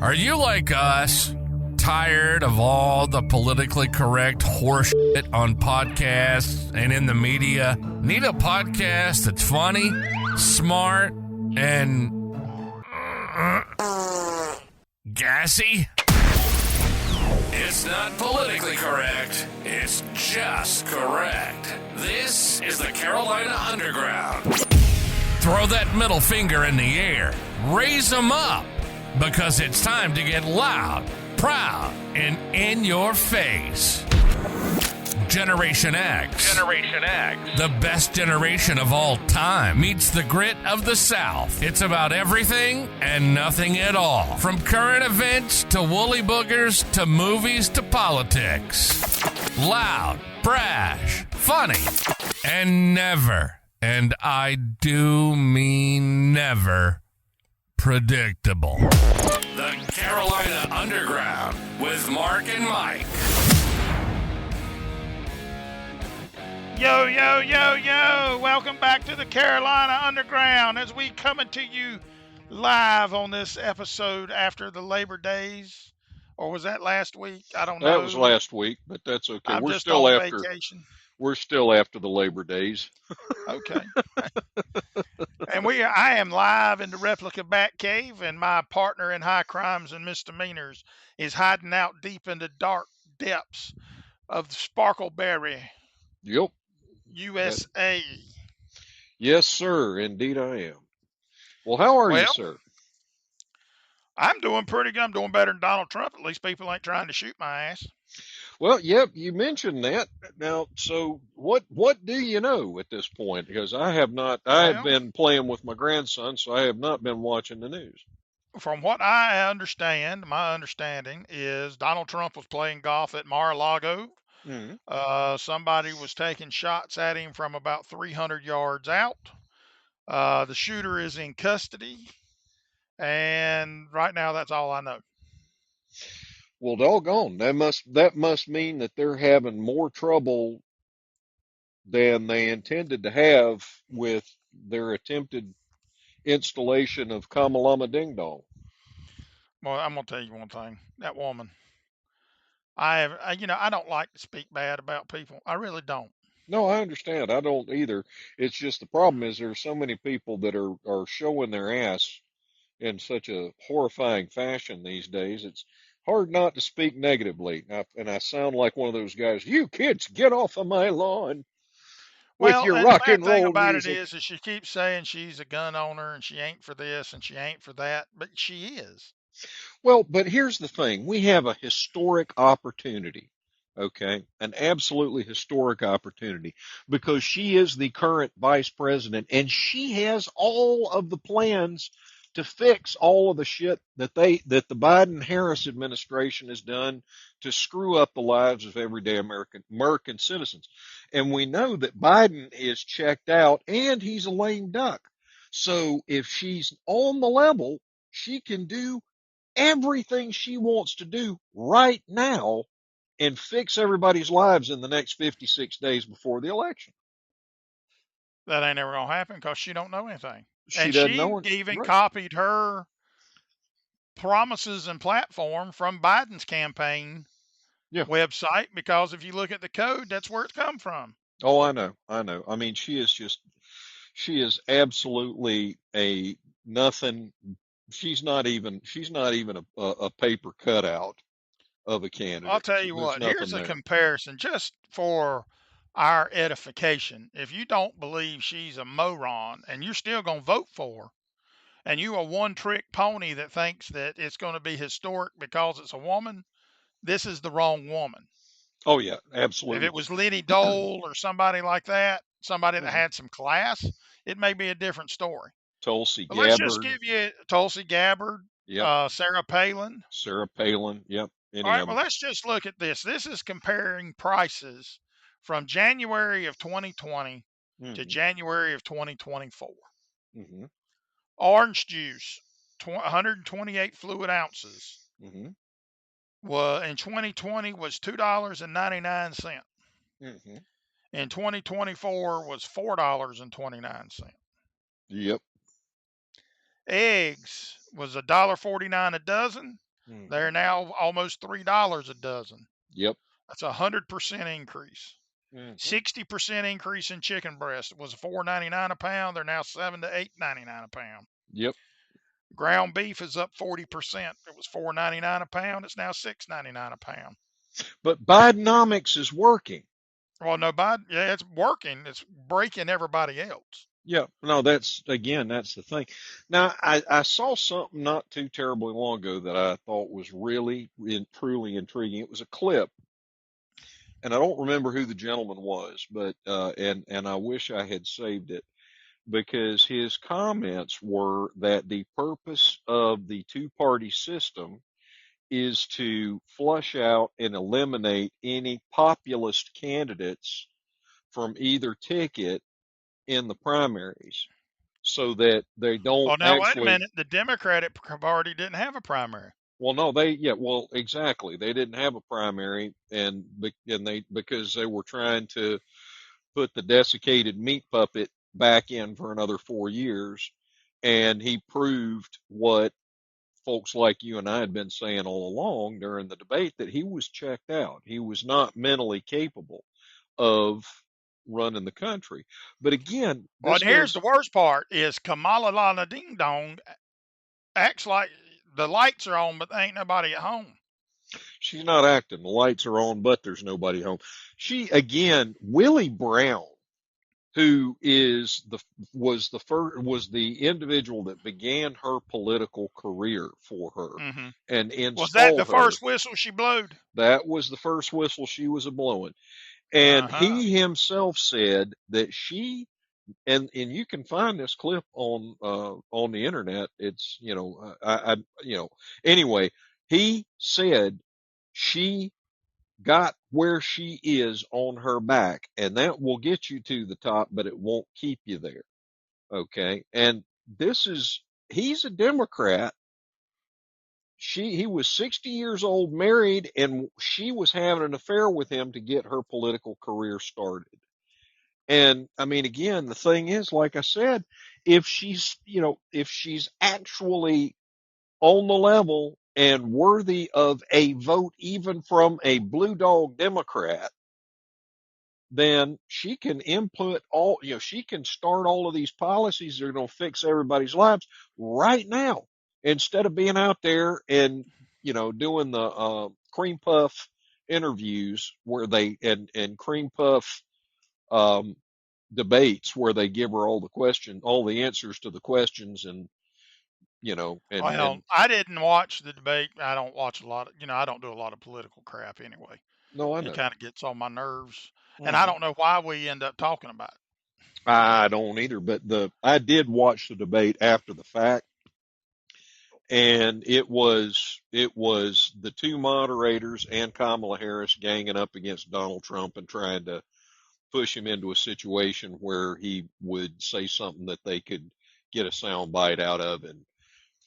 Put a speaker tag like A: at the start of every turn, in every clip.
A: Are you like us? Tired of all the politically correct horseshit on podcasts and in the media? Need a podcast that's funny, smart, and gassy? It's not politically correct. It's just correct. This is the Carolina Underground. Throw that middle finger in the air. Raise them up. Because it's time to get loud, proud, and in your face. Generation X. Generation X. The best generation of all time meets the grit of the South. It's about everything and nothing at all. From current events to woolly boogers to movies to politics. Loud, brash, funny, and never, and I do mean never, predictable. The Carolina Underground with Mark and Mike.
B: Yo, yo, yo, yo. Welcome back to the Carolina Underground as we coming to you live on this episode after the Labor Days. Or was that last week? I don't know.
C: That was last week, but that's okay.
B: I'm
C: We're
B: just
C: still
B: on
C: after
B: vacation.
C: We're still after the Labor Days.
B: Okay. And I am live in the replica Batcave, and my partner in high crimes and misdemeanors is hiding out deep in the dark depths of the Sparkleberry,
C: Yep.
B: USA.
C: Yes, sir. Indeed, I am. Well, how are you, sir?
B: I'm doing pretty good. I'm doing better than Donald Trump. At least people ain't trying to shoot my ass.
C: Well, yep, you mentioned that. Now, so what do you know at this point? Because I have not, have been playing with my grandson, so I have not been watching the news.
B: From what I understand, my understanding is Donald Trump was playing golf at Mar-a-Lago.
C: Mm-hmm.
B: Somebody was taking shots at him from about 300 yards out. The shooter is in custody. And right now, that's all I know.
C: Well, doggone, that must mean that they're having more trouble than they intended to have with their attempted installation of Kamalama Ding Dong.
B: Well, I'm gonna tell you one thing. That woman, I don't like to speak bad about people. I really don't.
C: No, I understand. I don't either. It's just the problem is there's so many people that are showing their ass in such a horrifying fashion these days. It's hard not to speak negatively. And I sound like one of those guys, you kids, get off of my lawn with your rock and roll music.
B: The bad thing about it is she keeps saying she's a gun owner and she ain't for this and she ain't for that, but she is.
C: Well, but here's the thing. We have a historic opportunity, okay? An absolutely historic opportunity because she is the current vice president and she has all of the plans to fix all of the shit that the Biden-Harris administration has done to screw up the lives of everyday American citizens. And we know that Biden is checked out and he's a lame duck. So if she's on the level, she can do everything she wants to do right now and fix everybody's lives in the next 56 days before the election.
B: That ain't ever going to happen because she don't know anything.
C: She doesn't know it.
B: She even
C: Right.
B: copied her promises and platform from Biden's campaign website because if you look at the code, that's where it's come from.
C: Oh, I know. I mean, she is absolutely a nothing. She's not even a paper cutout of a candidate.
B: I'll tell you what, here's a comparison just for our edification. If you don't believe she's a moron and you're still going to vote for her, and you a one-trick pony that thinks that it's going to be historic because it's a woman, this is the wrong woman.
C: Oh, yeah, absolutely.
B: If it was Liddy Dole or somebody like that, somebody that had some class, it may be a different story.
C: Tulsi Gabbard.
B: Let's just give you Tulsi Gabbard, Sarah Palin.
C: Yep.
B: All right, well, let's just look at this. This is comparing prices from January of 2020 to January of 2024.
C: Mm-hmm.
B: Orange juice, 128 fluid ounces.
C: Mm-hmm.
B: Well, in 2020 was $2.99.
C: Mm-hmm.
B: In 2024 was $4.29.
C: Yep.
B: Eggs was $1.49 a dozen.
C: Mm.
B: They're now almost $3 a dozen.
C: Yep.
B: That's 100% increase.
C: Mm.
B: 60% increase in chicken breast. It was $4.99 a pound. They're now $7 to $8.99 a pound.
C: Yep.
B: Ground beef is up 40%. It was $4.99 a pound. It's now $6.99 a pound.
C: But Bidenomics is working.
B: Well, no, Biden, yeah, it's working. It's breaking everybody else.
C: Yeah, no, that's the thing. Now, I saw something not too terribly long ago that I thought was really truly intriguing. It was a clip, and I don't remember who the gentleman was, but and I wish I had saved it because his comments were that the purpose of the two-party system is to flush out and eliminate any populist candidates from either ticket in the primaries so that they don't
B: Well, now, wait a
C: actually.
B: minute. The Democratic Party didn't have a primary.
C: Well, no, well, exactly. They didn't have a primary and they, because they were trying to put the desiccated meat puppet back in for another 4 years. And he proved what folks like you and I had been saying all along during the debate, that he was checked out. He was not mentally capable of running the country. But again,
B: Well,
C: this
B: and here's the
C: goes,
B: worst part is Kamalama Ding Dong acts like the lights are on, but there ain't nobody at home.
C: she's not acting. The lights are on, but there's nobody home. She, again, Willie Brown, who was the individual that began her political career for her
B: Mm-hmm.
C: and
B: Was that the
C: installed her.
B: first whistle she blowed?
C: That was the first whistle she was a blowing. And
B: Uh-huh.
C: he himself said that she, and you can find this clip on the internet. It's, anyway, he said she got where she is on her back, and that will get you to the top, but it won't keep you there. Okay. And he's a Democrat. He was 60 years old, married, and she was having an affair with him to get her political career started. And I mean, again, the thing is, like I said, if she's actually on the level and worthy of a vote, even from a blue dog Democrat, then she can input she can start all of these policies that are going to fix everybody's lives right now, instead of being out there and, doing the cream puff interviews where and cream puff um, debates where they give her all the answers to the questions, and,
B: Well, I didn't watch the debate. I don't watch a lot of, I don't do a lot of political crap anyway.
C: no, I
B: It
C: know.
B: kind of gets on my nerves. And I
C: Hmm.
B: don't know why we end up talking about it.
C: I don't either, but I did watch the debate after the fact, and it was the two moderators and Kamala Harris ganging up against Donald Trump and trying to push him into a situation where he would say something that they could get a sound bite out of and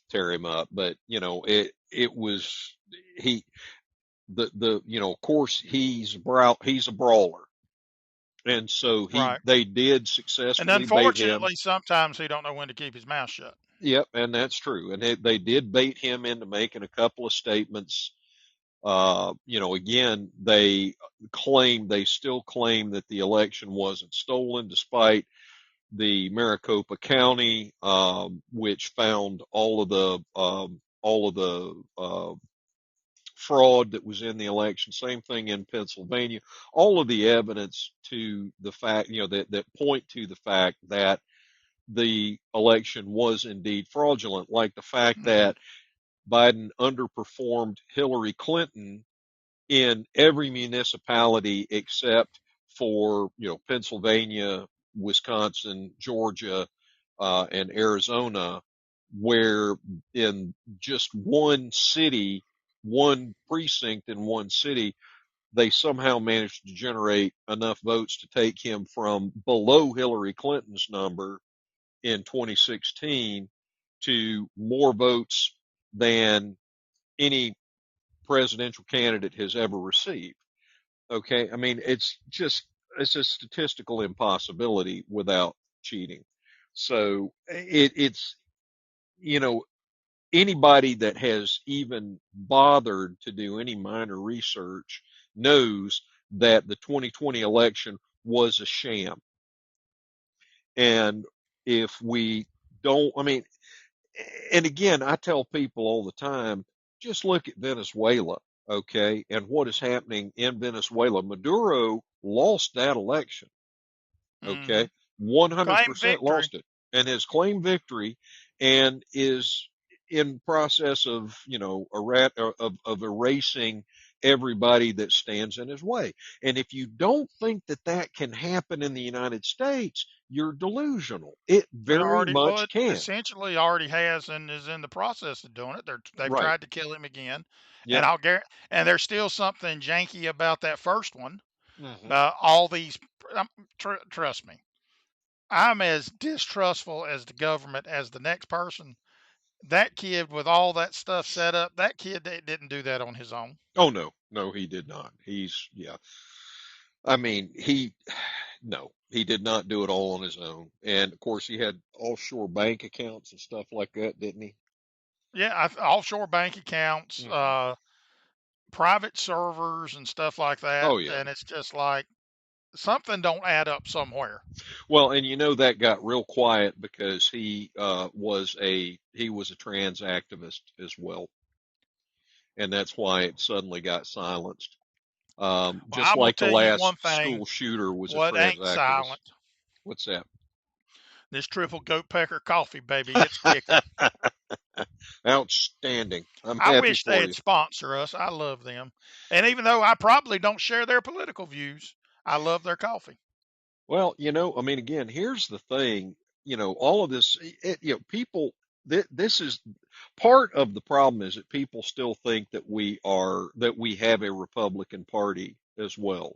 C: tear him up. But it was he the of course he's a brawler, and so
B: Right.
C: they did
B: And
C: successfully bait him.
B: unfortunately, sometimes he don't know when to keep his mouth shut.
C: Yep, and that's true. And they did bait him into making a couple of statements. Again, they still claim that the election wasn't stolen, despite the Maricopa County, which found all of the fraud that was in the election. Same thing in Pennsylvania. All of the evidence to the fact, that point to the fact that the election was indeed fraudulent, like the fact
B: Mm-hmm.
C: that Biden underperformed Hillary Clinton in every municipality except for, Pennsylvania, Wisconsin, Georgia, and Arizona, where in just one city, one precinct in one city, they somehow managed to generate enough votes to take him from below Hillary Clinton's number in 2016 to more votes than any presidential candidate has ever received. Okay. I mean, it's a statistical impossibility without cheating. So it's, you know, anybody that has even bothered to do any minor research knows that the 2020 election was a sham. And if we don't, I mean, and again, I tell people all the time, just look at Venezuela, okay, and what is happening in Venezuela. Maduro lost that election,
B: Mm-hmm.
C: okay,
B: Claim
C: 100%
B: victory.
C: lost it, and has claimed victory, and is in process of, of erasing everybody that stands in his way. And if you don't think that that can happen in the United States, you're delusional. It
B: It
C: very
B: already, well,
C: much
B: it
C: can.
B: essentially already has and is in the process of doing it. They've
C: Right.
B: tried to kill him again, and
C: Yep.
B: and there's still something janky about that first one.
C: Hmm.
B: All these, trust me, I'm as distrustful as the government as the next person. That kid with all that stuff set up, that kid didn't do that on his own.
C: Oh no, no, he did not. Yeah. I mean, no, he did not do it all on his own. And of course, he had offshore bank accounts and stuff like that, didn't he?
B: Yeah, offshore bank accounts,
C: Hmm.
B: private servers, and stuff like that.
C: Oh yeah.
B: And it's just like something don't add up somewhere.
C: Well, and that got real quiet because he was a trans activist as well, and that's why it suddenly got silenced.
B: Well,
C: Just
B: I'm gonna
C: like the
B: tell you
C: last
B: one thing.
C: school shooter was a
B: What
C: trans
B: ain't
C: activist.
B: silent?
C: What's that?
B: This triple goat pecker coffee, baby. It's kicking.
C: Outstanding. I'm
B: I
C: happy
B: wish
C: for
B: they'd
C: you.
B: sponsor us. I love them. And even though I probably don't share their political views, I love their coffee.
C: Well, I mean, again, here's the thing, all of this, people, this is part of the problem is that people still think that we have a Republican Party as well.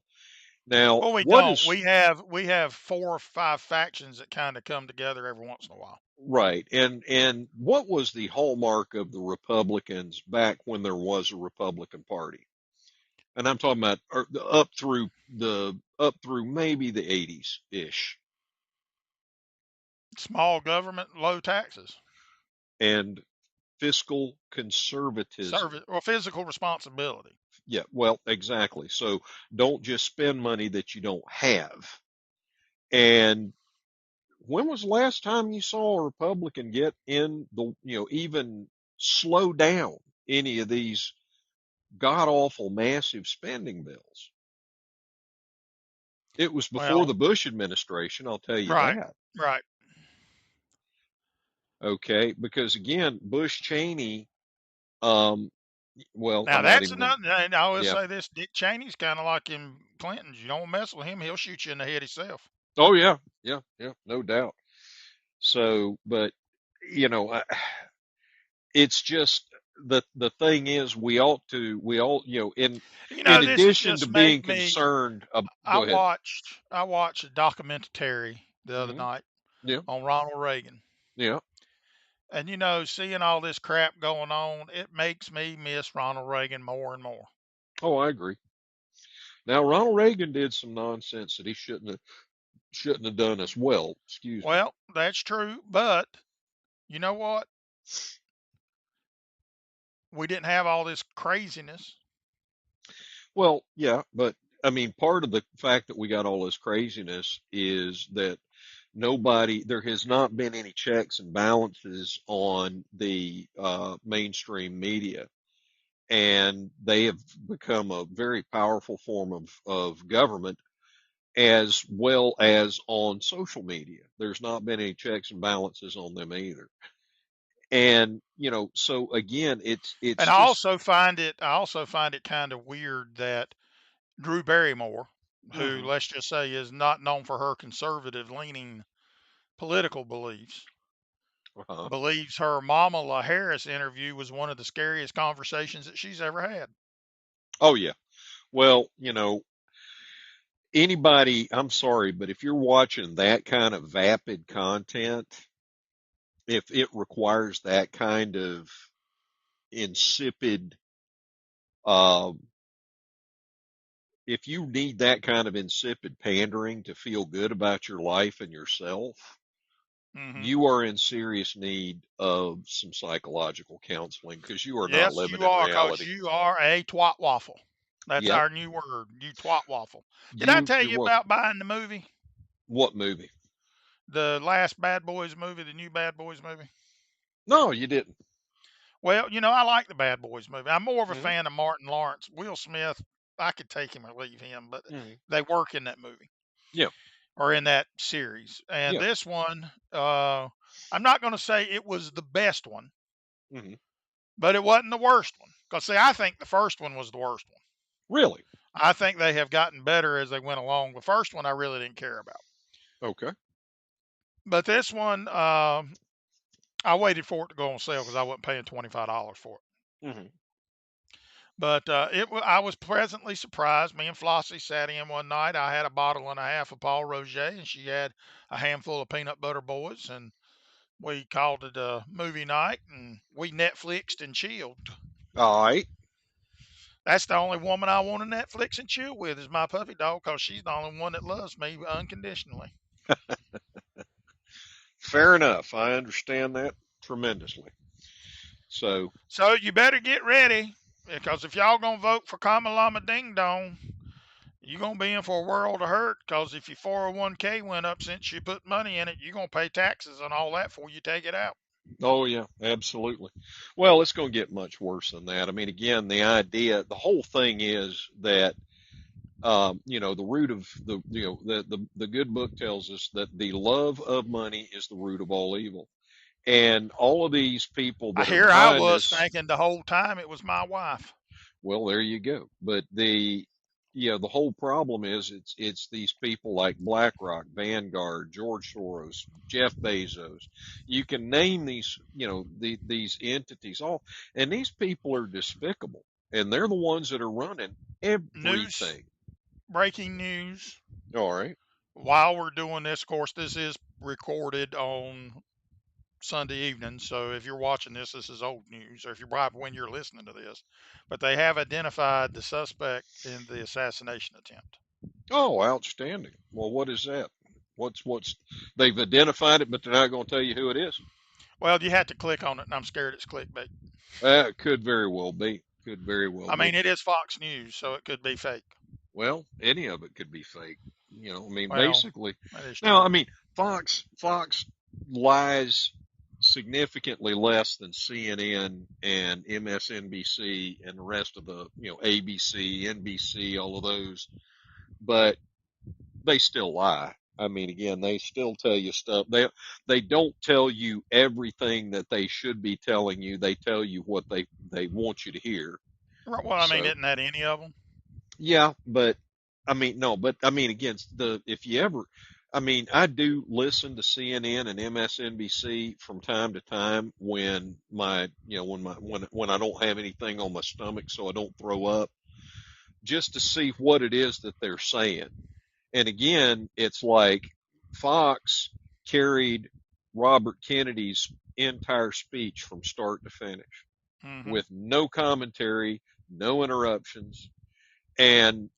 C: Now,
B: Well, we
C: what
B: don't.
C: is
B: We have 4 or 5 factions that kind of come together every once in a while.
C: right? And what was the hallmark of the Republicans back when there was a Republican Party? And I'm talking about up through maybe the 80s ish.
B: Small government, low taxes,
C: And fiscal conservatism.
B: service, or physical responsibility.
C: Yeah, well, exactly. So don't just spend money that you don't have. And when was the last time you saw a Republican get in even slow down any of these god awful massive spending bills? It was before
B: Well,
C: the Bush administration, I'll tell you
B: right,
C: that.
B: right.
C: Okay, because again, Bush Cheney, um, well,
B: Now
C: I'm not
B: that's
C: even going to,
B: another. And I always
C: yeah.
B: say this: Dick Cheney's kind of like in Clinton's. You don't mess with him; he'll shoot you in the head himself.
C: Oh yeah, yeah, yeah, no doubt. So, but you know, I, it's just the thing is we all in
B: This has
C: addition to
B: just
C: being
B: made me.
C: concerned.
B: I
C: Go ahead.
B: watched a documentary the other
C: Hmm.
B: night
C: Yeah,
B: on Ronald Reagan.
C: yeah.
B: And seeing all this crap going on, it makes me miss Ronald Reagan more and more.
C: Oh, I agree. Now Ronald Reagan did some nonsense that he shouldn't have done as well. Excuse me.
B: Well, that's true, but you know what? We didn't have all this craziness.
C: Well, yeah, but I mean, part of the fact that we got all this craziness is that there has not been any checks and balances on the mainstream media, and they have become a very powerful form of government as well as on social media. There's not been any checks and balances on them either. And, so again, it's
B: And
C: just,
B: I also find it kind of weird that Drew Barrymore, who
C: hmm.
B: let's just say is not known for her conservative leaning political beliefs,
C: uh
B: believes her Kamala Harris interview was one of the scariest conversations that she's ever had.
C: Oh yeah. Well, anybody, I'm sorry, but if you're watching that kind of vapid content, if it requires that kind of insipid, uh, if you need that kind of insipid pandering to feel good about your life and yourself,
B: Hmm.
C: you are in serious need of some psychological counseling because you are not
B: Yes,
C: living
B: you
C: in
B: are, cause
C: reality.
B: you are a twat waffle. That's
C: Yep.
B: our new word. You twat waffle. Did I tell
C: You're
B: you
C: welcome.
B: about buying the movie?
C: What movie?
B: The last Bad Boys movie, the new Bad Boys movie?
C: No, you didn't.
B: Well, I like the Bad Boys movie. I'm more of a
C: Hmm.
B: fan of Martin Lawrence. Will Smith, I could take him or leave him, but
C: Hmm.
B: they work in that movie
C: Yeah.
B: or in that series. And
C: Yeah.
B: this one, I'm not going to say it was the best one,
C: Hmm.
B: but it wasn't the worst one. Because, see, I think the first one was the worst one.
C: Really?
B: I think they have gotten better as they went along. The first one I really didn't care about.
C: Okay.
B: But this one, I waited for it to go on sale because I wasn't paying $25 for it.
C: Hmm.
B: But I was pleasantly surprised. Me and Flossie sat in one night. I had a bottle and a half of Paul Roger, and she had a handful of peanut butter boys, and we called it a movie night, and we Netflixed and chilled.
C: All right.
B: That's the only woman I want to Netflix and chill with is my puppy dog, because she's the only one that loves me unconditionally.
C: Fair enough. I understand that tremendously. So,
B: So you better get ready, because if y'all gonna vote for Kamalama Ding Dong, you're going to be in for a world of hurt, because if your 401k went up since you put money in it, you're going to pay taxes and all that before you take it out.
C: oh yeah, absolutely. Well, it's going to get much worse than that. I mean, again, the whole thing is that the root of the good book tells us that the love of money is the root of all evil. And all of these people that are
B: Here I
C: behind
B: was
C: this,
B: thinking the whole time it was my wife.
C: well, there you go. But the whole problem is it's these people like BlackRock, Vanguard, George Soros, Jeff Bezos. You can name these, these entities all, and these people are despicable, and they're the ones that are running
B: News,
C: everything.
B: breaking news.
C: All right.
B: While we're doing this, of course, this is recorded on Sunday evening. So if you're watching this, this is old news, or if you're when you're listening to this. But they have identified the suspect in the assassination attempt.
C: Oh, outstanding. Well, what is that? What's they've identified it, but they're not going to tell you who it is.
B: Well, you have to click on it, and I'm scared it's clickbait.
C: It could very well be. Could very well
B: I mean,
C: be.
B: it is Fox News, so it could be fake.
C: Well, any of it could be fake. I mean,
B: Well,
C: basically.
B: that is
C: Now,
B: true.
C: I mean, Fox lies significantly less than CNN and MSNBC and the rest of the, ABC, NBC, all of those, but they still lie. I mean, again, they still tell you stuff. They don't tell you everything that they should be telling you. They tell you what they want you to hear.
B: Well, I mean,
C: So,
B: isn't that any of them?
C: yeah, but I mean, no, but I mean, again, if you ever, I mean, I do listen to CNN and MSNBC from time to time when when I don't have anything on my stomach, so I don't throw up, just to see what it is that they're saying. And again, it's like Fox carried Robert Kennedy's entire speech from start to finish
B: Hmm.
C: with no commentary, no interruptions, and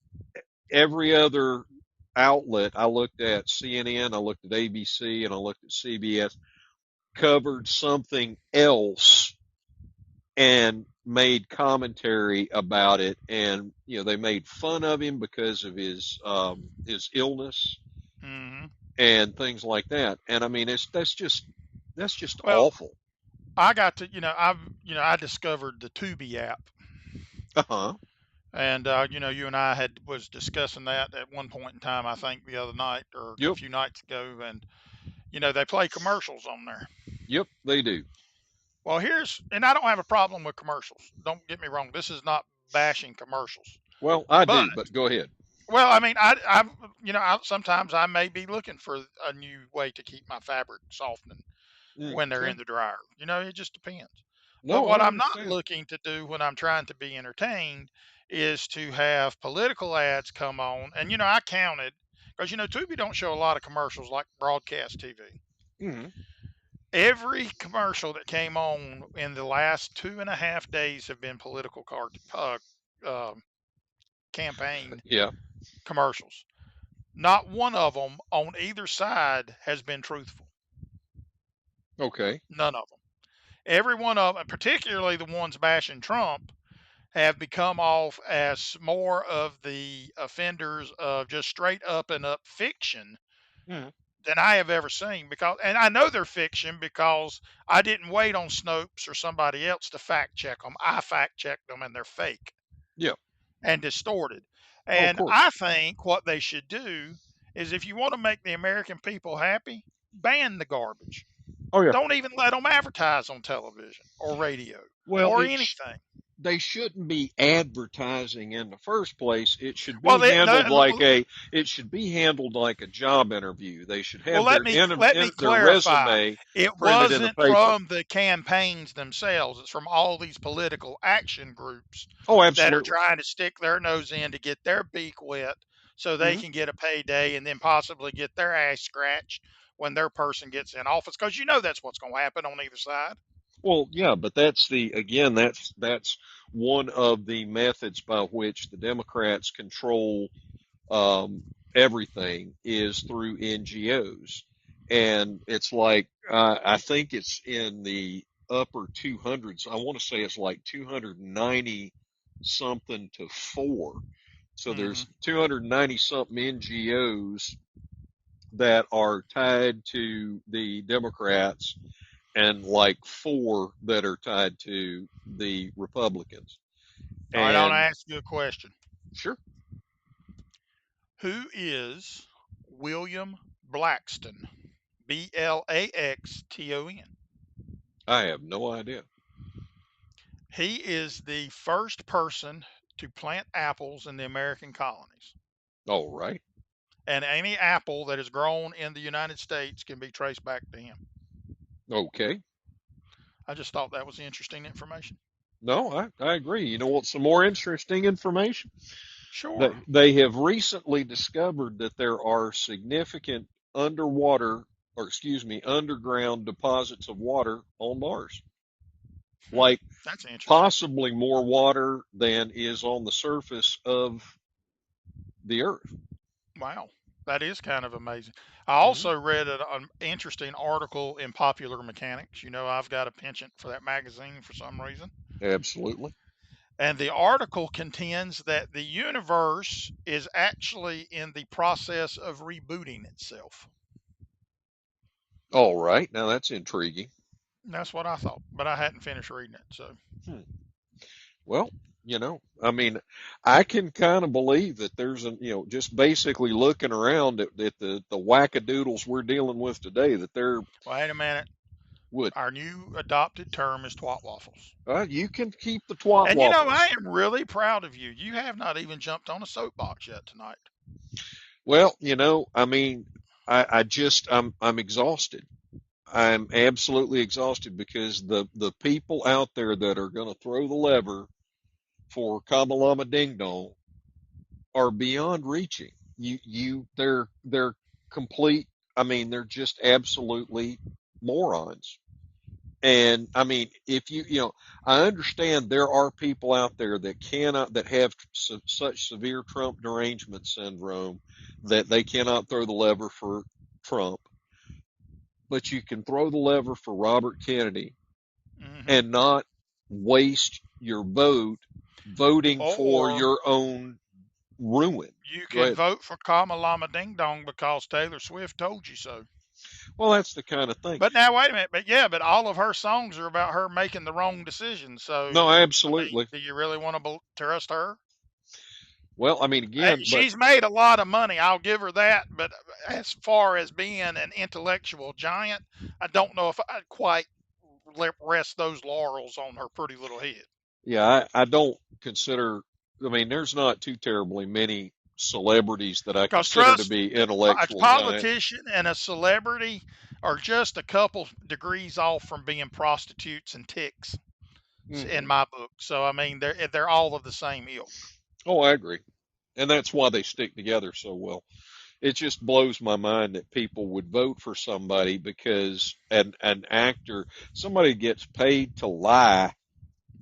C: every other outlet I looked at, CNN, I looked at ABC, and I looked at CBS, covered something else and made commentary about it, and they made fun of him because of his illness
B: Hmm.
C: and things like that. And I mean, that's just
B: Well,
C: awful.
B: I got to, I discovered the Tubi app,
C: Uh huh.
B: and you and I was discussing that at one point in time. I think the other night or a
C: Yep.
B: few nights ago, and they play commercials on there.
C: Yep. They do.
B: Well, and I don't have a problem with commercials. Don't get me wrong. This is not bashing commercials,
C: Well, I
B: but
C: do, but go ahead.
B: well, I mean, sometimes I may be looking for a new way to keep my fabric softening when they're
C: Okay.
B: in the dryer. It just depends. But
C: No,
B: what
C: I
B: I'm not
C: understand.
B: looking to do when I'm trying to be entertained is to have political ads come on. And I counted, because Tubi don't show a lot of commercials like broadcast TV.
C: Hmm.
B: Every commercial that came on in the last 2.5 days have been political campaign
C: Yeah.
B: commercials. Not one of them on either side has been truthful.
C: Okay.
B: None of them. Every one of them, particularly the ones bashing Trump, have become off as more of the offenders of just straight up and up fiction
C: Mhm.
B: than I have ever seen. Because, and I know they're fiction because I didn't wait on Snopes or somebody else to fact check them. I fact checked them, and they're fake
C: Yeah.
B: and distorted.
C: Oh, of
B: And
C: course.
B: I think what they should do is, if you want to make the American people happy, ban the garbage.
C: Oh, yeah.
B: Don't even let them advertise on television or radio
C: Well,
B: or anything.
C: they shouldn't be advertising in the first place. It should
B: Well,
C: be handled like a job interview. They should
B: well,
C: have their
B: let me
C: their
B: clarify.
C: resume
B: It
C: printed in the
B: wasn't
C: paper.
B: from the campaigns themselves. It's from all these political action groups
C: Oh,
B: that are
C: absolutely.
B: trying to stick their nose in to get their beak wet so they
C: Hmm.
B: can get a payday and then possibly get their ass scratched when their person gets in office. Because you know that's what's going to happen on either side.
C: Well, yeah, but that's one of the methods by which the Democrats control um, everything is through NGOs, and it's like I think it's in the upper 200s. I want to say it's like 290 something to 4. So
B: Hmm.
C: there's 290 something NGOs that are tied to the Democrats and like 4 that are tied to the Republicans.
B: All right, I'll
C: And
B: ask you a question.
C: sure,
B: Who is William Blackston? Blaxton.
C: I have no idea.
B: He is the first person to plant apples in the American colonies.
C: All right.
B: And any apple that is grown in the United States can be traced back to him.
C: Okay.
B: I just thought that was interesting information.
C: No, I agree. You know what's some more interesting information?
B: Sure.
C: They have recently discovered that there are significant underwater, or excuse me, underground deposits of water on Mars.
B: Hmm.
C: Like
B: That's interesting.
C: possibly more water than is on the surface of the Earth.
B: Wow. That is kind of amazing. I
C: Hmm.
B: also read an interesting article in Popular Mechanics. You know, I've got a penchant for that magazine for some reason.
C: Absolutely.
B: And the article contends that the universe is actually in the process of rebooting itself.
C: All right. Now that's intriguing.
B: And that's what I thought, but I hadn't finished reading it. So,
C: Hmm. Well, I mean, I can kind of believe that just basically looking around at the wackadoodles we're dealing with today, that they're
B: wait a minute.
C: would.
B: Our new adopted term is twat waffles.
C: You can keep the twat
B: And you know, I
C: waffles.
B: am really proud of you. You have not even jumped on a soapbox yet tonight.
C: Well, I mean, I'm exhausted. I'm absolutely exhausted because the people out there that are going to throw the lever for Kamalama Ding Dong are beyond reaching. They're complete. I mean, they're just absolutely morons. And I mean, if I understand there are people out there that have such severe Trump derangement syndrome that they cannot throw the lever for Trump, but you can throw the lever for Robert Kennedy
B: Hmm.
C: and not waste your vote voting for
B: Or
C: your own ruin.
B: you
C: Go
B: can
C: ahead.
B: vote for Kamalama Ding Dong because Taylor Swift told you so.
C: Well, that's the kind of thing.
B: But now, wait a minute. But yeah, but all of her songs are about her making the wrong decision. So,
C: No,
B: I mean,
C: absolutely.
B: do you really want to trust her?
C: Well, I mean, again, but
B: She's made a lot of money. I'll give her that. But as far as being an intellectual giant, I don't know if I'd quite rest those laurels on her pretty little head.
C: yeah, I don't consider, I mean, there's not too terribly many celebrities that I
B: Because
C: consider to
B: trust,
C: be
B: a
C: intellectual giants.
B: politician and a celebrity are just a couple degrees off from being prostitutes and ticks in
C: Hmm.
B: my book. So I mean, they're all of the same ilk.
C: Oh, I agree. And that's why they stick together so well. It just blows my mind that people would vote for somebody because an actor, somebody gets paid to lie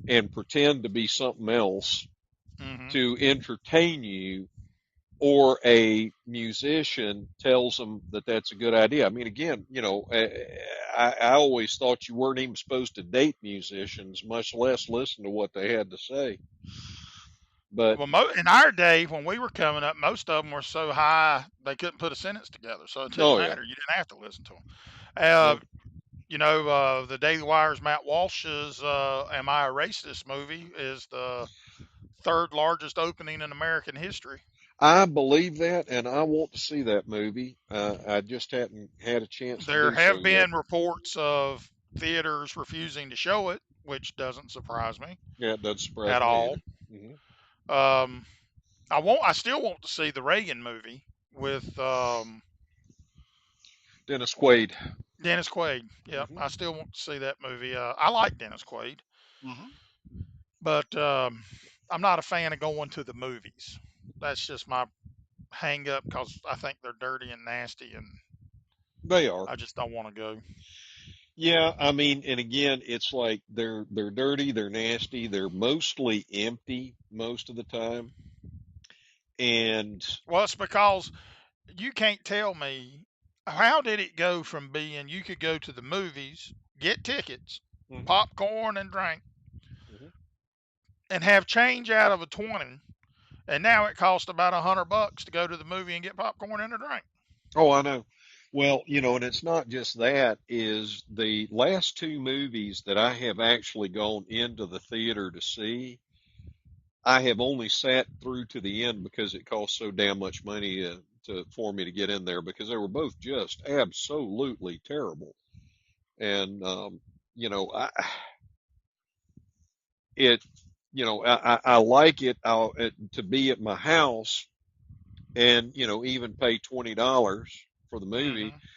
C: and pretend to be something else
B: Hmm.
C: to entertain you, or a musician tells them that that's a good idea. I mean, again, I always thought you weren't even supposed to date musicians, much less listen to what they had to say. But
B: Well, in our day when we were coming up, most of them were so high they couldn't put a sentence together, so it didn't
C: oh yeah,
B: matter. You didn't have to listen to them.
C: no,
B: The Daily Wire's Matt Walsh's "Am I a Racist?" movie is the third largest opening in American history.
C: I believe that, and I want to see that movie. I just hadn't had a chance to
B: There
C: do so
B: have
C: yet.
B: been reports of theaters refusing to show it, which doesn't surprise me
C: Yeah, it doesn't surprise
B: at
C: me
B: all.
C: either. Hmm.
B: Um, I still want to see the Reagan movie with
C: Dennis Quaid.
B: Dennis Quaid. Yep,
C: Hmm.
B: I still want to see that movie. I like Dennis Quaid,
C: Hmm.
B: but I'm not a fan of going to the movies. That's just my hang up because I think they're dirty and nasty, and
C: They are.
B: I just don't want to go.
C: Yeah, I mean, and again, it's like they're dirty, they're nasty, they're mostly empty most of the time, and
B: Well, it's because you can't tell me how did it go from being you could go to the movies, get tickets,
C: hmm
B: popcorn and drink,
C: hmm
B: and have change out of a 20, and now it costs about $100 to go to the movie and get popcorn and a drink.
C: oh, I know. Well, and it's not just that, is the last two movies that I have actually gone into the theater to see, I have only sat through to the end because it cost so damn much money for me to get in there because they were both just absolutely terrible. And I it I like it to be at my house and even pay $20 for the movie
B: Hmm.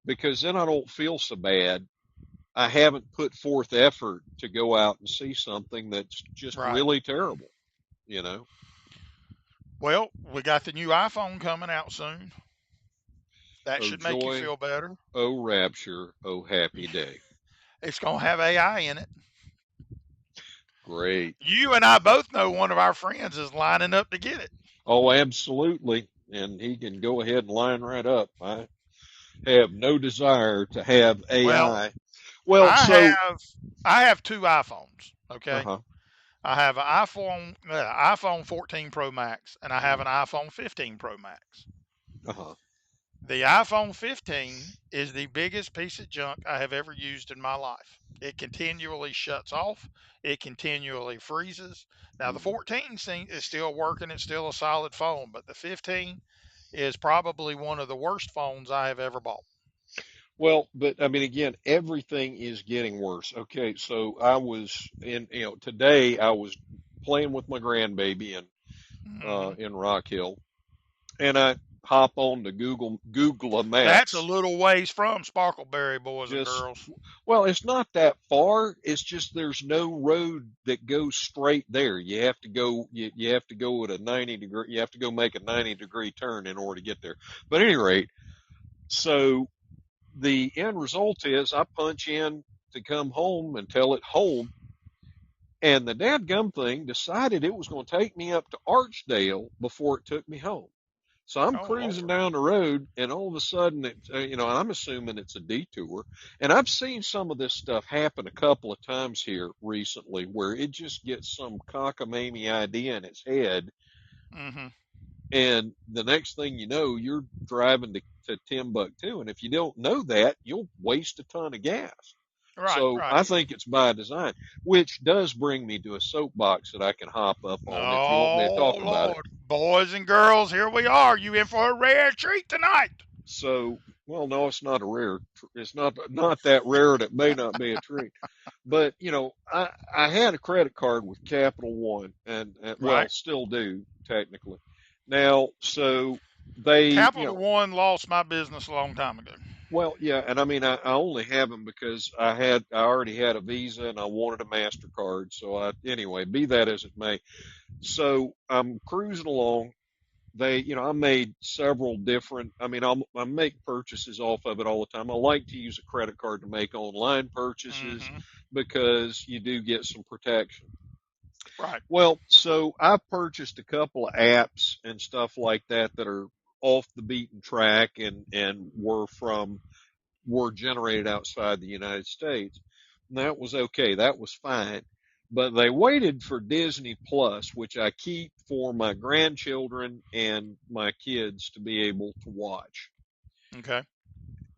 C: because then I don't feel so bad. I haven't put forth effort to go out and see something that's just
B: Right.
C: really terrible, you know.
B: Well, we got the new iPhone coming out soon. That
C: Oh
B: should make you
C: joy,
B: feel better.
C: oh rapture, oh happy day.
B: It's going to have AI in it.
C: Great.
B: You and I both know one of our friends is lining up to get it.
C: Oh, absolutely. And he can go ahead and line right up. I have no desire to have
B: Well,
C: AI. Well,
B: I
C: so,
B: have I have two iPhones. Okay,
C: uh-huh,
B: I have an iPhone 14 Pro Max, and I have
C: mhm,
B: an iPhone 15 Pro Max.
C: uh-huh.
B: The iPhone 15 is the biggest piece of junk I have ever used in my life. It continually shuts off. It continually freezes. Now the
C: Mhm.
B: 14 is still working. It's still a solid phone, but the 15 is probably one of the worst phones I have ever bought.
C: Well, but I mean, again, everything is getting worse. Okay, so I was today I was playing with my grandbaby
B: Hmm.
C: in Rock Hill, and I hop on to Google
B: That's a
C: Maps.
B: little ways from Sparkleberry, boys and
C: Just
B: girls.
C: well, it's not that far. It's just there's no road that goes straight there. You have to go at a 90 degree. You have to go make a 90-degree turn in order to get there. But at any rate, so the end result is I punch in to come home and tell it home. And the dadgum thing decided it was going to take me up to Archdale before it took me home. So I'm
B: Oh
C: cruising
B: Lord.
C: down the road, and all of a sudden, I'm assuming it's a detour. And I've seen some of this stuff happen a couple of times here recently, where it just gets some cockamamie idea in its head,
B: Hmm.
C: and the next thing you know, you're driving to Timbuktu, and if you don't know that, you'll waste a ton of gas.
B: Right,
C: So
B: right.
C: I think it's by design, which does bring me to a soapbox that I can hop up on if you want me to
B: Oh
C: talk about it.
B: Lord, boys and girls, here we are. You in for a rare treat tonight?
C: So, well, no, it's not a rare. It's not that rare. That may not be a treat. But I had a credit card with Capital One, and well,
B: Right.
C: still do technically. Now, so they,
B: Capital One lost my business a long time ago.
C: well, yeah, and I mean, I only have them because I already had a Visa and I wanted a Mastercard. So anyway, be that as it may. So I'm cruising along. I made several different, I mean, I make purchases off of it all the time. I like to use a credit card to make online purchases
B: Hmm.
C: because you do get some protection.
B: Right.
C: Well, so I purchased a couple of apps and stuff like that that are off the beaten track and were from were generated outside the United States. And that was okay. That was fine. But they waited for Disney Plus, which I keep for my grandchildren and my kids to be able to watch.
B: Okay.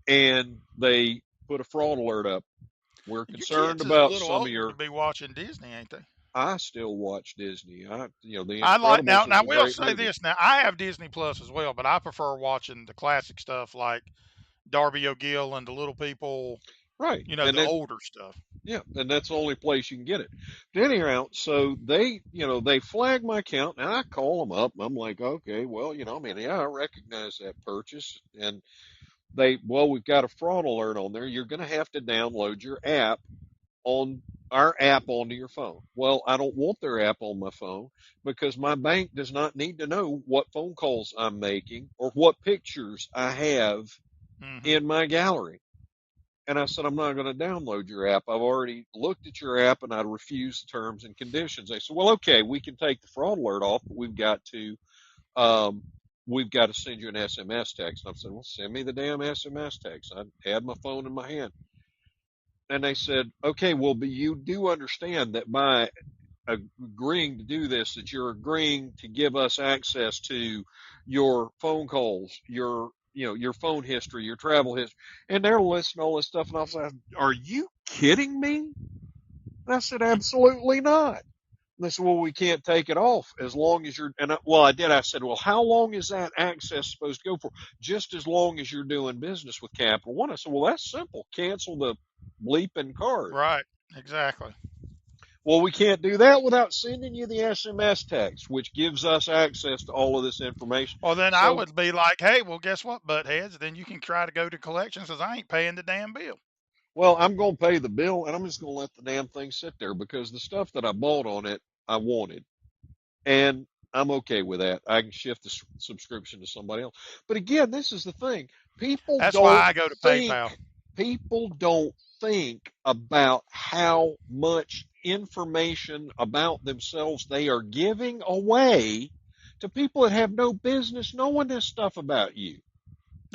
C: And they put a fraud alert up. We're
B: Your
C: concerned
B: kids is a
C: about
B: little
C: some of
B: older to
C: your.
B: be watching Disney, ain't they?
C: I still watch Disney. The
B: I like now.
C: Incredibles
B: Now
C: is a
B: we'll
C: great
B: say
C: movie.
B: this. Now I have Disney Plus as well, but I prefer watching the classic stuff like Darby O'Gill and the Little People.
C: Right.
B: You know,
C: And
B: the
C: then,
B: older stuff.
C: yeah, and that's the only place you can get it. But anyhow, so they flag my account, and I call them up, and I'm like, okay, well, yeah, I recognize that purchase. And we've got a fraud alert on there. You're going to have to download your app on our app onto your phone. Well, I don't want their app on my phone because my bank does not need to know what phone calls I'm making or what pictures I have
B: Hmm.
C: in my gallery. And I said, I'm not going to download your app. I've already looked at your app and I refuse the terms and conditions. They said, well, okay, we can take the fraud alert off, but um, we've got to send you an SMS text. And I said, well, send me the damn SMS text. I had my phone in my hand. And they said, okay, well, but you do understand that by agreeing to do this, that you're agreeing to give us access to your phone calls, your phone history, your travel history, and they're listing all this stuff. And I was like, "Are you kidding me?" And I said, "Absolutely not." And they said, "Well, we can't take it off as long as you're." I did. I said, "Well, how long is that access supposed to go for?" Just as long as you're doing business with Capital One. I said, "Well, that's simple. Cancel the bleeping card."
B: Right. Exactly.
C: Well, we can't do that without sending you the SMS text, which gives us access to all of this information.
B: Well, then I
C: So,
B: would be like, hey, well, guess what, buttheads? Then you can try to go to collections because I ain't paying the damn bill.
C: well, I'm going to pay the bill and I'm just going to let the damn thing sit there because the stuff that I bought on it, I wanted. And I'm okay with that. I can shift the subscription to somebody else. But again, this is the thing. People
B: That's why
C: don't
B: I go to
C: think,
B: PayPal.
C: people don't think about how much information about themselves they are giving away to people that have no business knowing this stuff about you.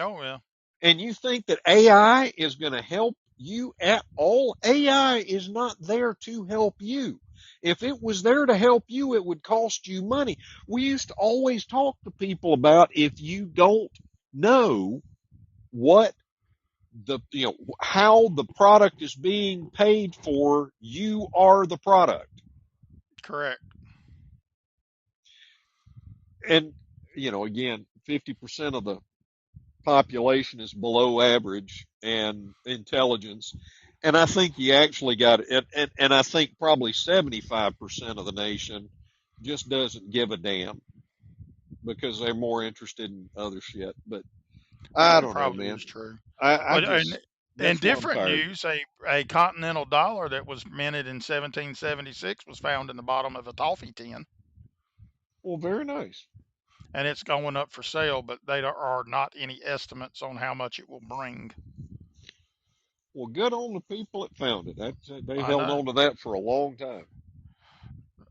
B: Oh, yeah.
C: And you think that AI is going to help you at all? AI is not there to help you. If it was there to help you, it would cost you money. We used to always talk to people about if you don't know what how the product is being paid for, you are the product.
B: Correct.
C: And, again, 50% of the population is below average and intelligence. And I think you actually got it. And I think probably 75% of the nation just doesn't give a damn because they're more interested in other shit. But I
B: That
C: don't know,
B: probably
C: man.
B: is true.
C: I
B: But
C: just,
B: in
C: that's what I'm
B: different
C: tired of.
B: news, a continental dollar that was minted in 1776 was found in the bottom of a toffee tin,
C: Well, very nice.
B: and it's going up for sale, but are not any estimates on how much it will bring.
C: Well, good on the people that found it. They
B: I
C: held
B: know.
C: on to that for a long time.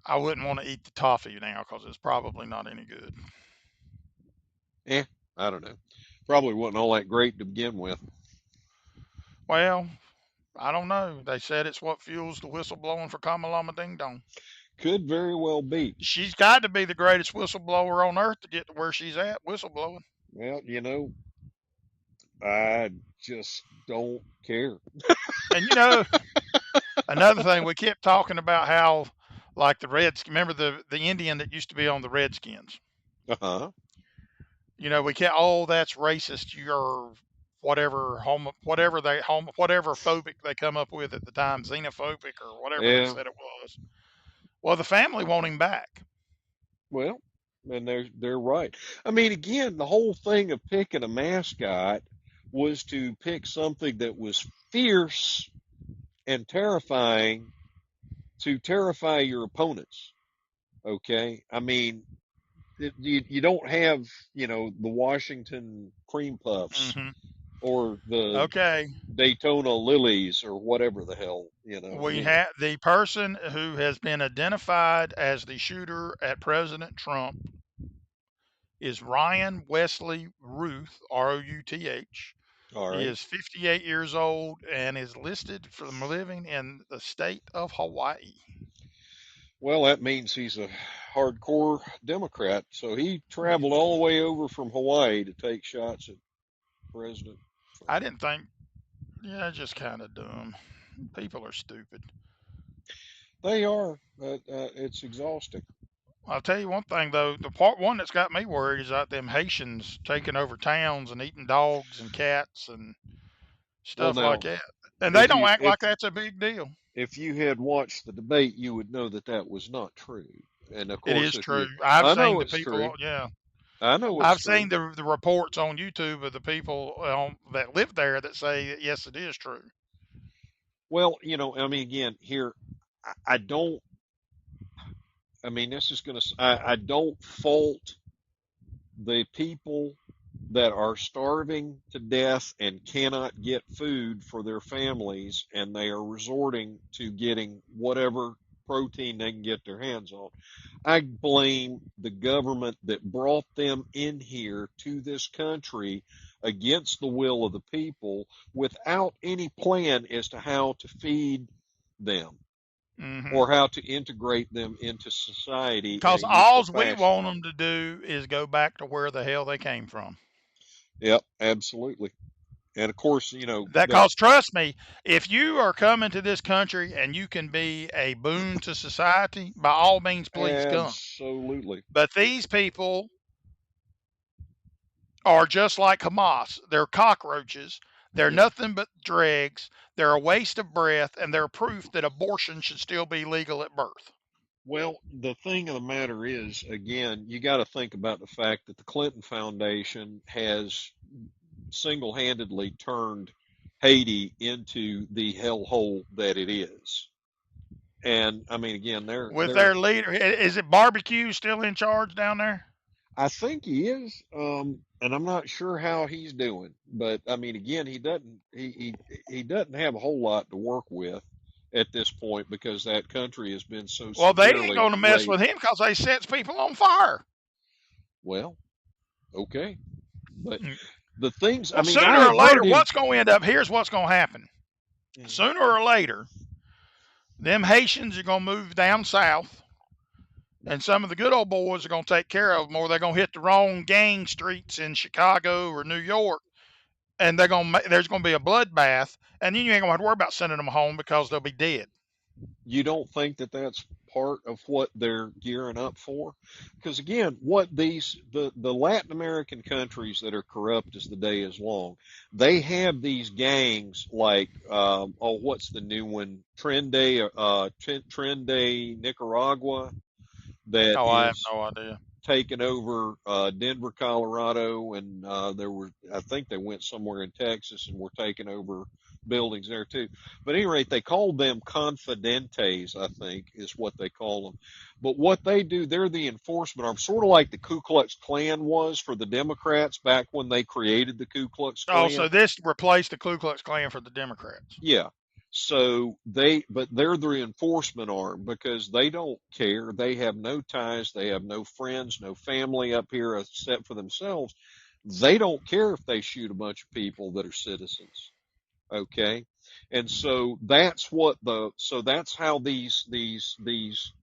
B: I wouldn't want to eat the toffee now because it's probably not any good.
C: Eh, I don't know. Probably wasn't all that great to begin with.
B: Well, I don't know. They said it's what fuels the whistleblowing for Kamalama Ding Dong.
C: Could very well be.
B: She's got to be the greatest whistleblower on earth to get to where she's at whistleblowing.
C: Well, I just don't care.
B: And another thing, we kept talking about how, like the remember the Indian that used to be on the Redskins.
C: Uh-huh.
B: We can't. Oh, that's racist. You're whatever whatever phobic they come up with at the time, xenophobic or whatever they
C: Yeah.
B: said it was. Well, the family want him back.
C: Well, and they're right. I mean, again, the whole thing of picking a mascot was to pick something that was fierce and terrifying to terrify your opponents. Okay. I mean, you don't have, the Washington Cream Puffs
B: Hmm.
C: or the
B: Okay,
C: Daytona Lilies or whatever the hell,
B: we have the person who has been identified as the shooter at President Trump is Ryan Wesley Ruth, Routh,
C: All
B: He
C: right.
B: is 58 years old and is listed from living in the state of Hawaii.
C: Well, that means he's a hardcore Democrat. So he traveled all the way over from Hawaii to take shots at President
B: I
C: Trump.
B: didn't think, yeah, just kind of dumb. People are stupid.
C: They are, but it's exhausting.
B: I'll tell you one thing though, the part one that's got me worried is that them Haitians taking over towns and eating dogs and cats and
C: Well,
B: stuff like
C: now,
B: that. And they
C: if
B: don't
C: you
B: act
C: if
B: like that's a big deal.
C: if you had watched the debate, you would know that that was not true. And of
B: It
C: course,
B: is
C: if
B: true.
C: you,
B: I've
C: I
B: seen
C: know
B: the
C: it's
B: people,
C: true.
B: yeah.
C: I know it's
B: I've seen
C: true.
B: the reports on YouTube of the people that live there that say that, yes, it is true.
C: Well, I mean, again, here, I don't. I mean, this is going to. I don't fault the people that are starving to death and cannot get food for their families, and they are resorting to getting whatever protein they can get their hands on. I blame the government that brought them in here to this country against the will of the people without any plan as to how to feed them
B: Hmm.
C: or how to integrate them into society in a
B: Because
C: useful
B: all we
C: fashion.
B: want them to do is go back to where the hell they came from.
C: Yep, absolutely. And of course,
B: That
C: that
B: cause trust me, if you are coming to this country and you can be a boon to society, by all means, please come.
C: absolutely.
B: But these people are just like Hamas. They're cockroaches. They're
C: Yeah.
B: nothing but dregs. They're a waste of breath, and they're proof that abortion should still be legal at birth.
C: Well, the thing of the matter is, again, you got to think about the fact that the Clinton Foundation has single-handedly turned Haiti into the hellhole that it is. And I mean, again,
B: With their leader, is it Barbecue still in charge down there?
C: I think he is, and I'm not sure how he's doing. But I mean, again, he doesn't have a whole lot to work with at this point because that country has been so
B: Well, they ain't
C: severely
B: going to mess with
C: raped.
B: him because they sets people on fire.
C: Well, okay, but
B: Mm.
C: the things, I
B: Well,
C: mean,
B: sooner
C: I
B: or
C: have
B: later,
C: heard him.
B: what's going to end up? Here's what's going to happen.
C: Mhm.
B: Sooner or later, them Haitians are going to move down south, and some of the good old boys are going to take care of them, or they're going to hit the wrong gang streets in Chicago or New York, and there's going to be a bloodbath, and then you ain't going to have to worry about sending them home because they'll be dead.
C: You don't think that that's part of what they're gearing up for? Because again, what the Latin American countries that are corrupt as the day is long, they have these gangs like what's the new one? Trende Nicaragua that
B: Oh, I have
C: is
B: no idea.
C: taken over Denver, Colorado, and I think they went somewhere in Texas and were taking over buildings there too. But at any rate, they called them confidentes, I think is what they call them. But what they do, they're the enforcement arm, sort of like the Ku Klux Klan was for the Democrats back when they created the Ku Klux
B: Oh,
C: Klan.
B: so this replaced the Ku Klux Klan for the Democrats.
C: Yeah. But they're the enforcement arm because they don't care. They have no ties. They have no friends, no family up here except for themselves. They don't care if they shoot a bunch of people that are citizens. Okay. And so that's how these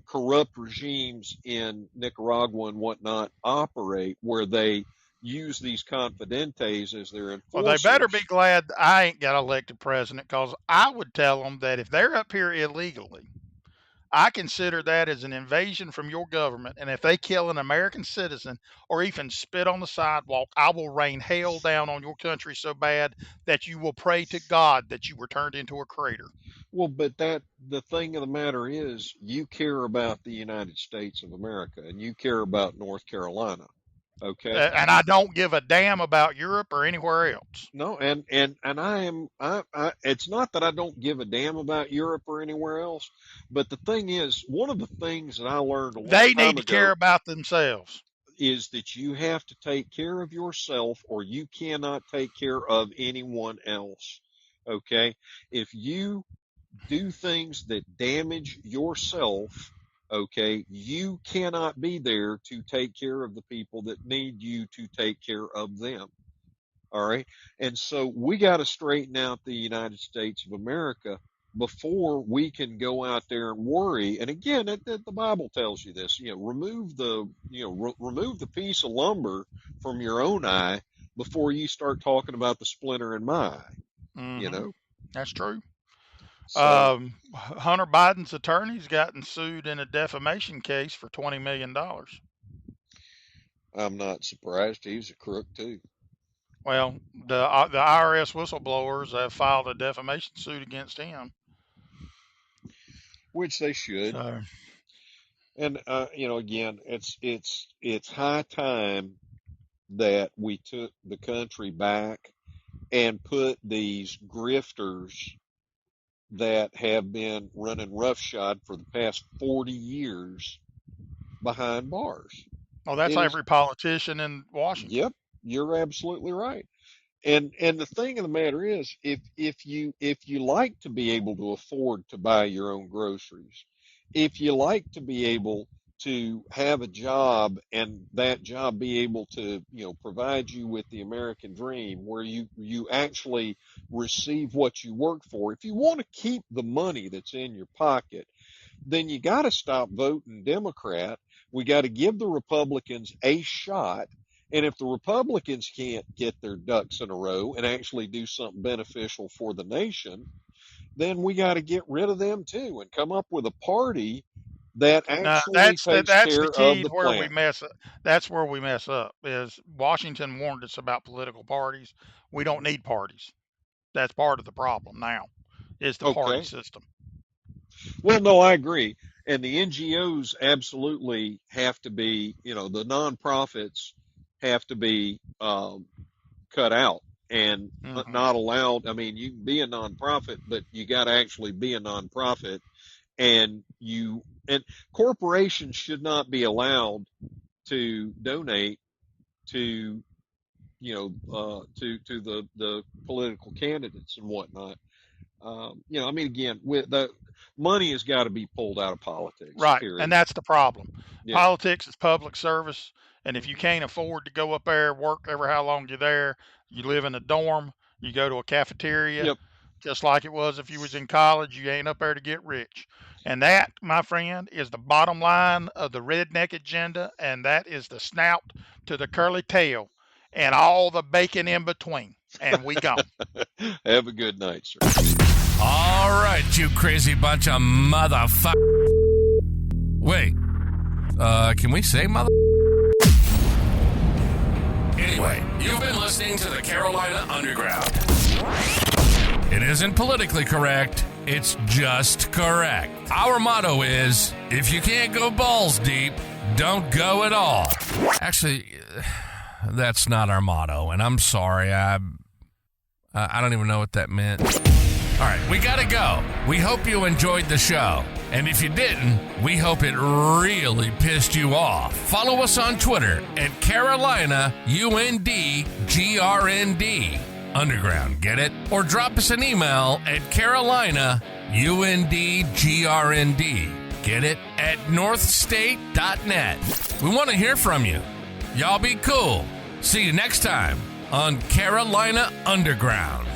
C: corrupt regimes in Nicaragua and whatnot operate, where they use these confidentes as their
B: Well, they better be
C: enforcers.
B: glad I ain't got elected president because I would tell them that if they're up here illegally, I consider that as an invasion from your government. And if they kill an American citizen or even spit on the sidewalk, I will rain hell down on your country so bad that you will pray to God that you were turned into a crater.
C: Well, but the thing of the matter is, you care about the United States of America and you care about North Carolina. Okay?
B: And I don't give a damn about Europe or anywhere else.
C: No, and it's not that I don't give a damn about Europe or anywhere else, but the thing is, one of the things that I learned a long
B: They need
C: time
B: to care
C: ago
B: about themselves.
C: is that you have to take care of yourself or you cannot take care of anyone else. Okay? If you do things that damage yourself, okay, you cannot be there to take care of the people that need you to take care of them. All right. And so we got to straighten out the United States of America before we can go out there and worry. And again, the Bible tells you this, remove remove the piece of lumber from your own eye before you start talking about the splinter in my eye,
B: Mm-hmm. That's true.
C: So,
B: Hunter Biden's attorney's gotten sued in a defamation case for $20 million.
C: I'm not surprised. He's a crook too.
B: Well, the IRS whistleblowers have filed a defamation suit against him.
C: Which they should.
B: So,
C: And again, it's high time that we took the country back and put these grifters that have been running roughshod for the past 40 years behind bars.
B: oh, that's every politician in Washington.
C: Yep, you're absolutely right. And the thing of the matter is, if you like to be able to afford to buy your own groceries, if you like to be able to have a job and that job be able to provide you with the American dream where you actually receive what you work for, if you want to keep the money that's in your pocket, then you got to stop voting Democrat. We got to give the Republicans a shot. And if the Republicans can't get their ducks in a row and actually do something beneficial for the nation, then we got to get rid of them too and come up with a party that actually takes care of the
B: where
C: plan.
B: we mess up. That's where we mess up. Is Washington warned us about political parties? We don't need parties. That's part of the problem now. Is the party system.
C: Well, no, I agree. And the NGOs absolutely have to be, the nonprofits have to be cut out and not allowed. I mean, you can be a nonprofit, but you got to actually be a nonprofit. And corporations should not be allowed to donate to the political candidates and whatnot. Again, with the money has got to be pulled out of politics.
B: Right.
C: Period.
B: And that's the problem.
C: Yeah.
B: Politics is public service. And if you can't afford to go up there, work ever how long you're there, you live in a dorm, you go to a cafeteria,
C: Yep.
B: just like it was if you was in college, you ain't up there to get rich. And that, my friend, is the bottom line of the redneck agenda, and that is the snout to the curly tail and all the bacon in between. And we gone.
C: Have a good night, sir.
A: All right, you crazy bunch of motherfuckers. Wait, can we say mother? Anyway, you've been listening to the Carolina Underground. It isn't politically correct, it's just correct. Our motto is, if you can't go balls deep, don't go at all. Actually, that's not our motto, and I'm sorry, I don't even know what that meant. All right, we gotta go. We hope you enjoyed the show. And if you didn't, we hope it really pissed you off. Follow us on Twitter at Carolina UNDGRND. Underground, get it? Or drop us an email at Carolina UNDGRND. Get it? At northstate.net. We want to hear from you. Y'all be cool. See you next time on Carolina Underground.